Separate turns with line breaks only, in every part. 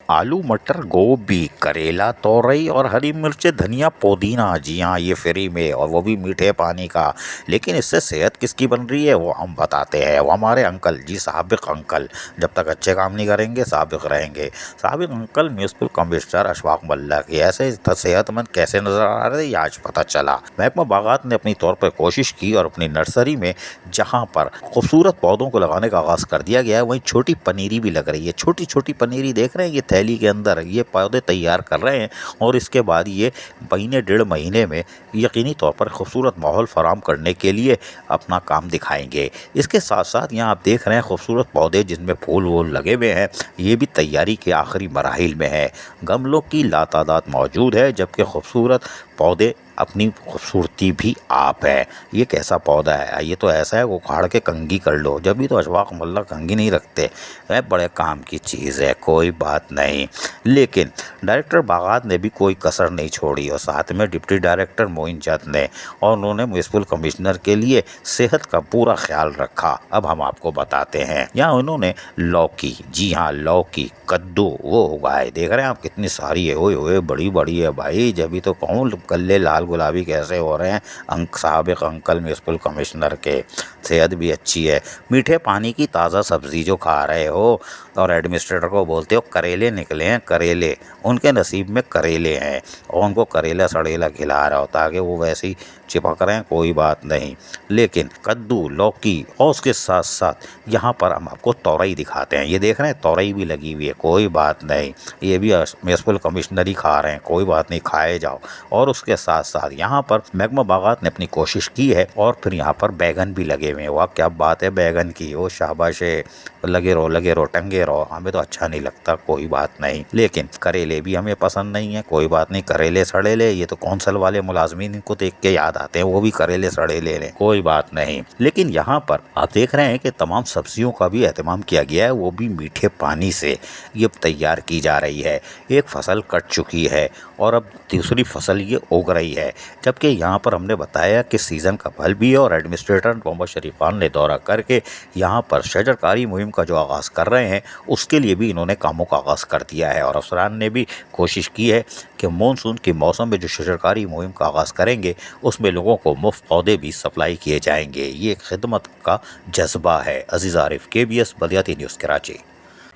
आलू मटर गोभी करेला तोरई और हरी मिर्च धनिया पुदीना, जी हाँ ये फ्री में, और वो भी मीठे पानी का। लेकिन इससे सेहत किसकी बन रही है वो हम बताते हैं। वो हमारे अंकल जी, साबिक अंकल, जब तक अच्छे काम नहीं करेंगे साबिक रहेंगे। साबिक uncle municipal commissioner Ashfaq Molla की ऐसे सेहतमंद कैसे नजर आ रहे ये आज पता चला। महकमा बागात ने अपनी तौर पर कोशिश की और अपनी नर्सरी में जहाँ पर खूबसूरत पौधों को लगाने का आगाज कर दिया गया है, वहीं छोटी पनीरी भी लग रही है। छोटी छोटी पनीरी देख रहे हैं, ये थैली के अंदर ये पौधे तैयार कर रहे हैं और इसके बाद ये महीने डेढ़ महीने में यकीनी तौर पर खूबसूरत माहौल फराम करने के लिए अपना काम दिखाएंगे। इसके साथ साथ यहाँ आप देख रहे हैं खूबसूरत पौधे जिसमें फूल वूल लगे हुए हैं, ये भी तैयारी के आखिरी मराहिल में है। गमलों की लातादाद मौजूद है, जबकि खूबसूरत पौधे अपनी खूबसूरती भी आप है। ये कैसा पौधा है, ये तो ऐसा है वो उखाड़ के कंघी कर लो, जब भी तो अशफाक मोल्ला कंघी नहीं रखते। वह बड़े काम की चीज़ है, कोई बात नहीं। लेकिन डायरेक्टर बागात ने भी कोई कसर नहीं छोड़ी और साथ में डिप्टी डायरेक्टर मोइन जत ने, और उन्होंने म्यूनिसिपल कमिश्नर के लिए सेहत का पूरा ख्याल रखा। अब हम आपको बताते हैं। यहाँ उन्होंने लौकी, जी हाँ लौकी, कद्दू वो उगाए, देख रहे हैं आप कितनी सारी है, ओए ओए बड़ी बड़ी है भाई। जब भी तो कहूँ गले लाल गुलाबी कैसे हो रहे हैं साबिक अंकल म्यूनिसिपल कमिश्नर के। सेहत भी अच्छी है, मीठे पानी की ताज़ा सब्जी जो खा रहे हो, और एडमिनिस्ट्रेटर को बोलते हो करेले निकले हैं करेले, उनके नसीब में करेले हैं और उनको करेला सड़ेला खिला रहा हो ताकि वो वैसे ही चिपक रहे हैं, कोई बात नहीं। लेकिन कद्दू लौकी और उसके साथ साथ यहाँ पर हम आपको तोरई दिखाते हैं। ये देख रहे हैं तोरई भी लगी हुई है, कोई बात नहीं, ये भी म्यूनिसिपल कमिश्नर ही खा रहे हैं, कोई बात नहीं खाए जाओ। और उसके साथ साथ यहाँ पर महकमा बागात ने अपनी कोशिश की है और फिर यहाँ पर बैगन भी लगे हुए हैं। वाह क्या बात है बैगन की, वो शाबाश है, लगे रहो टंगे रहो। हमें तो अच्छा नहीं लगता, कोई बात नहीं। लेकिन करेले भी हमें पसंद नहीं है, कोई बात नहीं, करेले सड़ेले, ये तो कौंसल वाले मुलाजमीन इनको देख के याद आते हैं, वो भी करेले सड़ेले लें, कोई बात नहीं। लेकिन यहाँ पर आप देख रहे हैं कि तमाम सब्जियों का भी एहतमाम किया गया है, वो भी मीठे पानी से ये तैयार की जा रही है। एक फसल कट चुकी है और अब दूसरी फसल ये उग रही है। जबकि यहाँ पर हमने बताया कि सीज़न का फल भी है और एडमिनिस्ट्रेटर मोहम्मद शरीफ खान ने दौरा करके यहाँ पर शजरकारी मुहिम का जो आगाज़ कर रहे हैं उसके लिए भी इन्होंने कामों का आगाज़ कर दिया है। और अफसरान ने भी कोशिश की है कि मानसून के मौसम में जो शजरकारी मुहिम का आगाज़ करेंगे उसमें लोगों को मुफ्त पौधे भी सप्लाई किए जाएंगे। ये खिदमत का जज्बा है। अजीज़ आरिफ, KBS बदियाती न्यूज़ कराची।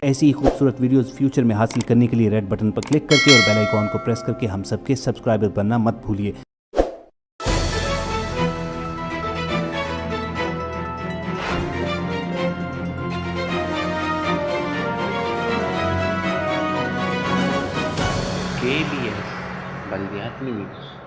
ऐसी ही खूबसूरत वीडियोस फ्यूचर में हासिल करने के लिए रेड बटन पर क्लिक करके और बेल आइकॉन को प्रेस करके हम सबके सब्सक्राइबर बनना मत भूलिए।
KBS बल्दियाती न्यूज़।